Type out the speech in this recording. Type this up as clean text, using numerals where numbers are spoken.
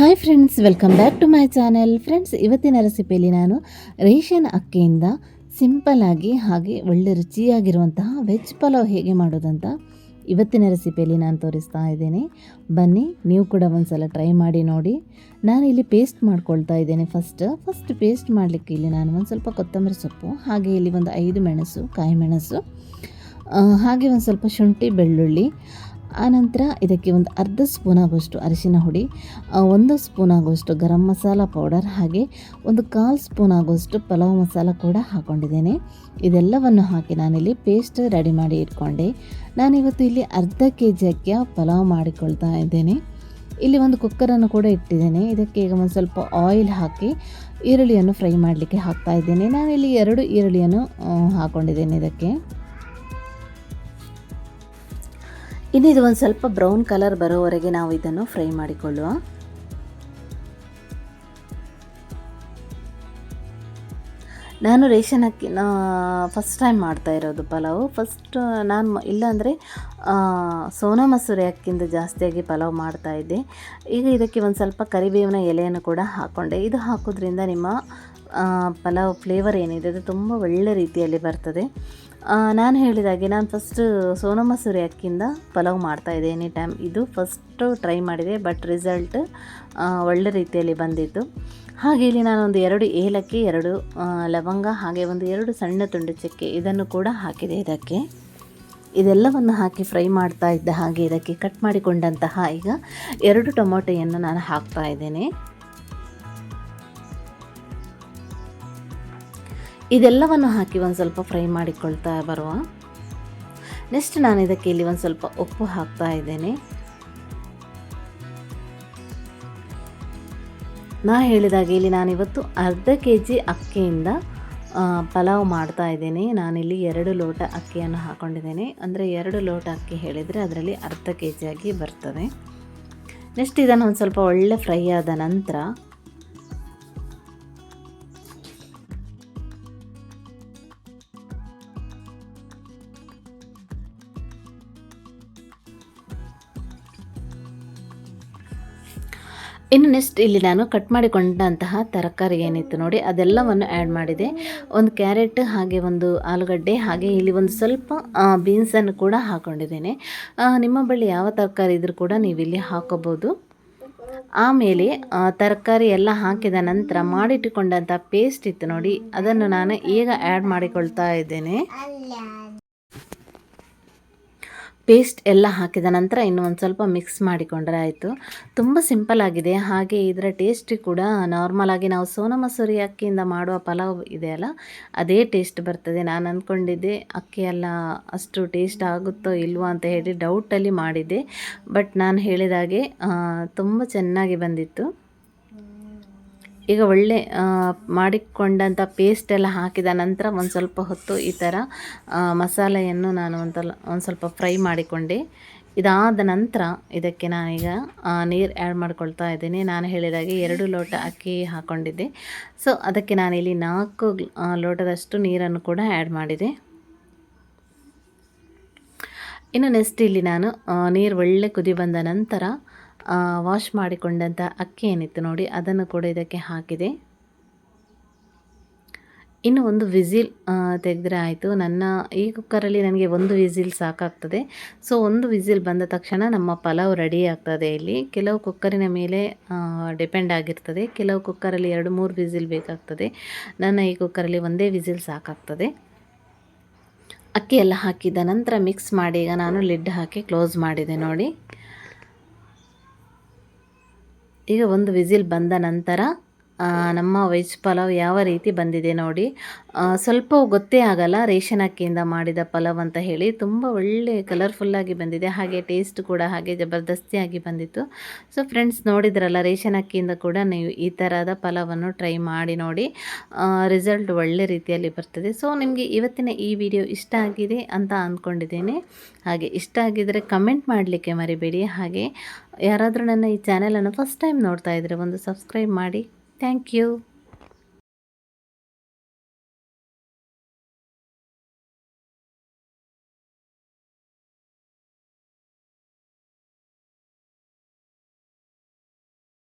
Hi friends, welcome back to my channel. Friends, ಇವತ್ತಿನ ರೆಸಿಪಿಯಲ್ಲಿ ನಾನು ರೇಷನ್ ಅಕ್ಕಿಯಿಂದ ಸಿಂಪಲ್ಲಾಗಿ ಹಾಗೆ ಒಳ್ಳೆ ರುಚಿಯಾಗಿರುವಂತಹ ವೆಜ್ ಪಲಾವ್ ಹೇಗೆ ಮಾಡೋದಂತ ಇವತ್ತಿನ ರೆಸಿಪಿಯಲ್ಲಿ ನಾನು ತೋರಿಸ್ತಾ ಇದ್ದೇನೆ. ಬನ್ನಿ, ನೀವು ಕೂಡ ಒಂದು ಸಲ ಟ್ರೈ ಮಾಡಿ ನೋಡಿ. ನಾನು ಇಲ್ಲಿ ಪೇಸ್ಟ್ ಮಾಡ್ಕೊಳ್ತಾ ಇದ್ದೇನೆ. ಫಸ್ಟ್ ಪೇಸ್ಟ್ ಮಾಡಲಿಕ್ಕೆ ಇಲ್ಲಿ ನಾನು ಒಂದು ಸ್ವಲ್ಪ ಕೊತ್ತಂಬರಿ ಸೊಪ್ಪು, ಹಾಗೆ ಇಲ್ಲಿ ಒಂದು 5 ಮೆಣಸು, ಕಾಯಿ ಮೆಣಸು, ಹಾಗೆ ಒಂದು ಸ್ವಲ್ಪ ಶುಂಠಿ, ಬೆಳ್ಳುಳ್ಳಿ, ಆನಂತರ ಇದಕ್ಕೆ ಒಂದು ಅರ್ಧ ಸ್ಪೂನ್ ಆಗುವಷ್ಟು ಅರಿಶಿನ ಹುಡಿ, 1 ಸ್ಪೂನ್ ಆಗುವಷ್ಟು ಗರಂ ಮಸಾಲ ಪೌಡರ್, ಹಾಗೆ ಒಂದು 1/4 ಸ್ಪೂನ್ ಆಗುವಷ್ಟು ಪಲಾವ್ ಮಸಾಲ ಕೂಡ ಹಾಕ್ಕೊಂಡಿದ್ದೇನೆ. ಇದೆಲ್ಲವನ್ನು ಹಾಕಿ ನಾನಿಲ್ಲಿ ಪೇಸ್ಟ್ ರೆಡಿ ಮಾಡಿ ಇಟ್ಕೊಂಡೆ. ನಾನಿವತ್ತು ಇಲ್ಲಿ ಅರ್ಧ kg ಅಕ್ಕಿಯ ಪಲಾವ್ ಮಾಡಿಕೊಳ್ತಾ ಇದ್ದೇನೆ. ಇಲ್ಲಿ ಒಂದು ಕುಕ್ಕರನ್ನು ಕೂಡ ಇಟ್ಟಿದ್ದೇನೆ. ಇದಕ್ಕೆ ಈಗ ಒಂದು ಸ್ವಲ್ಪ ಆಯಿಲ್ ಹಾಕಿ ಈರುಳ್ಳಿಯನ್ನು ಫ್ರೈ ಮಾಡಲಿಕ್ಕೆ ಹಾಕ್ತಾ ಇದ್ದೇನೆ. ನಾನಿಲ್ಲಿ 2 ಈರುಳ್ಳಿಯನ್ನು ಹಾಕ್ಕೊಂಡಿದ್ದೇನೆ ಇದಕ್ಕೆ. ಇನ್ನು ಇದು ಒಂದು ಸ್ವಲ್ಪ ಬ್ರೌನ್ ಕಲರ್ ಬರೋವರೆಗೆ ನಾವು ಇದನ್ನು ಫ್ರೈ ಮಾಡಿಕೊಳ್ಳುವ. ನಾನು ರೇಷನ್ ಅಕ್ಕಿನ ಫಸ್ಟ್ ಟೈಮ್ ಮಾಡ್ತಾ ಇರೋದು ಪಲಾವು. ನಾನು ಇಲ್ಲಾಂದರೆ ಸೋನಾ ಮಸೂರಿ ಅಕ್ಕಿಯಿಂದ ಜಾಸ್ತಿಯಾಗಿ ಪಲಾವ್ ಮಾಡ್ತಾಯಿದ್ದೆ. ಈಗ ಇದಕ್ಕೆ ಒಂದು ಸ್ವಲ್ಪ ಕರಿಬೇವಿನ ಎಲೆಯನ್ನು ಕೂಡ ಹಾಕ್ಕೊಂಡೆ. ಇದು ಹಾಕೋದ್ರಿಂದ ನಿಮ್ಮ ಪಲಾವ್ ಫ್ಲೇವರ್ ಏನಿದೆ ಅದು ತುಂಬ ಒಳ್ಳೆ ರೀತಿಯಲ್ಲಿ ಬರ್ತದೆ. ನಾನು ಹೇಳಿದಾಗೆ ನಾನು ಸೋನಾ ಮಸೂರಿ ಅಕ್ಕಿಯಿಂದ ಪಲಾವ್ ಮಾಡ್ತಾಯಿದ್ದೆ ಎನಿ ಟೈಮ್. ಇದು ಫಸ್ಟು ಟ್ರೈ ಮಾಡಿದೆ, ಬಟ್ ರಿಸಲ್ಟ್ ಒಳ್ಳೆ ರೀತಿಯಲ್ಲಿ ಬಂದಿತ್ತು. ಹಾಗೆ ಇಲ್ಲಿ ನಾನೊಂದು 2 ಏಲಕ್ಕಿ, 2 ಲವಂಗ, ಹಾಗೆ ಒಂದು 2 ಸಣ್ಣ ತುಂಡು ಚಕ್ಕೆ ಇದನ್ನು ಕೂಡ ಹಾಕಿದೆ ಇದಕ್ಕೆ. ಇದೆಲ್ಲವನ್ನು ಹಾಕಿ ಫ್ರೈ ಮಾಡ್ತಾ ಇದ್ದ ಹಾಗೆ ಇದಕ್ಕೆ ಕಟ್ ಮಾಡಿಕೊಂಡಂತಹ ಈಗ 2 ಟೊಮೊಟೊಯನ್ನು ನಾನು ಹಾಕ್ತಾ ಇದ್ದೇನೆ. ಇದೆಲ್ಲವನ್ನು ಹಾಕಿ ಒಂದು ಸ್ವಲ್ಪ ಫ್ರೈ ಮಾಡಿಕೊಳ್ತಾ ಬರುವ. ನೆಕ್ಸ್ಟ್ ನಾನು ಇದಕ್ಕೆ ಇಲ್ಲಿ ಒಂದು ಸ್ವಲ್ಪ ಉಪ್ಪು ಹಾಕ್ತಾ ಇದ್ದೇನೆ. ಹೇಳಿದಾಗೆ ಇಲ್ಲಿ ನಾನಿವತ್ತು ಅರ್ಧ kg ಅಕ್ಕಿಯಿಂದ ಪಲಾವ್ ಮಾಡ್ತಾ ಇದ್ದೇನೆ. ನಾನಿಲ್ಲಿ 2 ಲೋಟ ಅಕ್ಕಿಯನ್ನು ಹಾಕ್ಕೊಂಡಿದ್ದೇನೆ. ಅಂದರೆ 2 ಲೋಟ ಅಕ್ಕಿ ಹೇಳಿದರೆ ಅದರಲ್ಲಿ ಅರ್ಧ kg ಆಗಿ ಬರ್ತದೆ. ನೆಕ್ಸ್ಟ್ ಇದನ್ನು ಒಂದು ಸ್ವಲ್ಪ ಒಳ್ಳೆ ಫ್ರೈ ಆದ ನಂತರ ಇನ್ನು ನೆಕ್ಸ್ಟ್ ಇಲ್ಲಿ ನಾನು ಕಟ್ ಮಾಡಿಕೊಂಡಂತಹ ತರಕಾರಿ ಏನಿತ್ತು ನೋಡಿ ಅದೆಲ್ಲವನ್ನು ಆ್ಯಡ್ ಮಾಡಿದೆ. ಒಂದು ಕ್ಯಾರೆಟ್, ಹಾಗೆ ಒಂದು ಆಲೂಗಡ್ಡೆ, ಹಾಗೆ ಇಲ್ಲಿ ಒಂದು ಸ್ವಲ್ಪ ಬೀನ್ಸನ್ನು ಕೂಡ ಹಾಕ್ಕೊಂಡಿದ್ದೇನೆ. ನಿಮ್ಮ ಬಳಿ ಯಾವ ತರಕಾರಿ ಇದ್ರೂ ಕೂಡ ನೀವು ಇಲ್ಲಿ ಹಾಕೋಬೋದು. ಆಮೇಲೆ ತರಕಾರಿ ಎಲ್ಲ ಹಾಕಿದ ನಂತರ ಮಾಡಿಟ್ಟುಕೊಂಡಂಥ ಪೇಸ್ಟ್ ಇತ್ತು ನೋಡಿ, ಅದನ್ನು ನಾನು ಈಗ ಆ್ಯಡ್ ಮಾಡಿಕೊಳ್ತಾ ಇದ್ದೇನೆ. ಪೇಸ್ಟ್ ಎಲ್ಲ ಹಾಕಿದ ನಂತರ ಇನ್ನು ಒಂದು ಸ್ವಲ್ಪ ಮಿಕ್ಸ್ ಮಾಡಿಕೊಂಡ್ರೆ ಆಯಿತು. ತುಂಬ ಸಿಂಪಲ್ ಆಗಿದೆ. ಹಾಗೆ ಇದರ ಟೇಸ್ಟ್ ಕೂಡ ನಾರ್ಮಲಾಗಿ ನಾವು ಸೋನಾ ಮಸೂರಿ ಅಕ್ಕಿಯಿಂದ ಮಾಡುವ ಪಲಾವ್ ಇದೆಯಲ್ಲ ಅದೇ ಟೇಸ್ಟ್ ಬರ್ತದೆ. ನಾನು ಅಂದ್ಕೊಂಡಿದ್ದೆ ಅಕ್ಕಿ ಎಲ್ಲ ಅಷ್ಟು ಟೇಸ್ಟ್ ಆಗುತ್ತೋ ಇಲ್ವೋ ಅಂತ ಹೇಳಿ ಡೌಟಲ್ಲಿ ಮಾಡಿದ್ದೆ. ಬಟ್ ನಾನು ಹೇಳಿದಾಗೆ ತುಂಬ ಚೆನ್ನಾಗಿ ಬಂದಿತ್ತು. ಈಗ ಒಳ್ಳೆ ಮಾಡಿಕೊಂಡಂಥ ಪೇಸ್ಟೆಲ್ಲ ಹಾಕಿದ ನಂತರ ಒಂದು ಸ್ವಲ್ಪ ಹೊತ್ತು ಈ ಥರ ಮಸಾಲೆಯನ್ನು ನಾನು ಒಂದು ಸ್ವಲ್ಪ ಫ್ರೈ ಮಾಡಿಕೊಂಡೆ. ಇದಾದ ನಂತರ ಇದಕ್ಕೆ ನಾನೀಗ ನೀರು ಆ್ಯಡ್ ಮಾಡ್ಕೊಳ್ತಾ ಇದ್ದೀನಿ. ನಾನು ಹೇಳಿದಾಗೆ 2 ಲೋಟ ಅಕ್ಕಿ ಹಾಕ್ಕೊಂಡಿದ್ದೆ. ಸೊ ಅದಕ್ಕೆ ನಾನಿಲ್ಲಿ 4 ಲೋಟದಷ್ಟು ನೀರನ್ನು ಕೂಡ ಆ್ಯಡ್ ಮಾಡಿದೆ. ಇನ್ನು ನೆಕ್ಸ್ಟ್ ಇಲ್ಲಿ ನಾನು ನೀರು ಒಳ್ಳೆ ಕುದಿ ಬಂದ ನಂತರ ವಾಶ್ ಮಾಡಿಕೊಂಡಂಥ ಅಕ್ಕಿ ಏನಿತ್ತು ನೋಡಿ ಅದನ್ನು ಕೂಡ ಇದಕ್ಕೆ ಹಾಕಿದೆ. ಇನ್ನು ಒಂದು ವಿಸಿಲ್ ತೆಗೆದ್ರೆ ಆಯಿತು. ಈ ಕುಕ್ಕರಲ್ಲಿ ನನಗೆ 1 ವಿಸಿಲ್ ಸಾಕಾಗ್ತದೆ. ಸೊ 1 ವಿಸಿಲ್ ಬಂದ ತಕ್ಷಣ ನಮ್ಮ ಪಲಾವ್ ರೆಡಿ ಆಗ್ತದೆ. ಇಲ್ಲಿ ಕೆಲವು ಕುಕ್ಕರಿನ ಮೇಲೆ ಡಿಪೆಂಡ್ ಆಗಿರ್ತದೆ. ಕೆಲವು ಕುಕ್ಕರಲ್ಲಿ 2-3 ವಿಸಿಲ್ ಬೇಕಾಗ್ತದೆ. ನನ್ನ ಈ ಕುಕ್ಕರಲ್ಲಿ 1 ವಿಸಿಲ್ ಸಾಕಾಗ್ತದೆ. ಅಕ್ಕಿ ಎಲ್ಲ ಹಾಕಿದ ನಂತರ ಮಿಕ್ಸ್ ಮಾಡಿ ಈಗ ನಾನು ಲಿಡ್ ಹಾಕಿ ಕ್ಲೋಸ್ ಮಾಡಿದೆ ನೋಡಿ. ಈಗ 1 ವಿಸಿಲ್ ಬಂದ ನಂತರ ನಮ್ಮ ವೆಜ್ ಪಲಾವ್ ಯಾವ ರೀತಿ ಬಂದಿದೆ ನೋಡಿ. ಸ್ವಲ್ಪ ಗೊತ್ತೇ ಆಗಲ್ಲ ರೇಷನ್ ಅಕ್ಕಿಯಿಂದ ಮಾಡಿದ ಪಲಾವ್ ಅಂತ ಹೇಳಿ. ತುಂಬ ಒಳ್ಳೆ ಕಲರ್ಫುಲ್ಲಾಗಿ ಬಂದಿದೆ. ಹಾಗೆ ಟೇಸ್ಟ್ ಕೂಡ ಹಾಗೆ ಜಬರ್ದಸ್ತಿಯಾಗಿ ಬಂದಿತ್ತು. ಸೊ ಫ್ರೆಂಡ್ಸ್, ನೋಡಿದ್ರಲ್ಲ, ರೇಷನ್ ಅಕ್ಕಿಯಿಂದ ಕೂಡ ನೀವು ಈ ಥರದ ಪಲಾವನ್ನು ಟ್ರೈ ಮಾಡಿ ನೋಡಿ. ರಿಸಲ್ಟ್ ಒಳ್ಳೆ ರೀತಿಯಲ್ಲಿ ಬರ್ತದೆ. ಸೊ ನಿಮಗೆ ಇವತ್ತಿನ ಈ ವಿಡಿಯೋ ಇಷ್ಟ ಆಗಿದೆ ಅಂತ ಅಂದ್ಕೊಂಡಿದ್ದೇನೆ. ಹಾಗೆ ಇಷ್ಟ ಆಗಿದರೆ ಕಮೆಂಟ್ ಮಾಡಲಿಕ್ಕೆ ಮರಿಬೇಡಿ. ಹಾಗೆ ಯಾರಾದರೂ ನನ್ನ ಈ ಚಾನೆಲನ್ನು ಫಸ್ಟ್ ಟೈಮ್ ನೋಡ್ತಾ ಇದ್ದರೆ ಒಂದು ಸಬ್ಸ್ಕ್ರೈಬ್ ಮಾಡಿ. Thank you.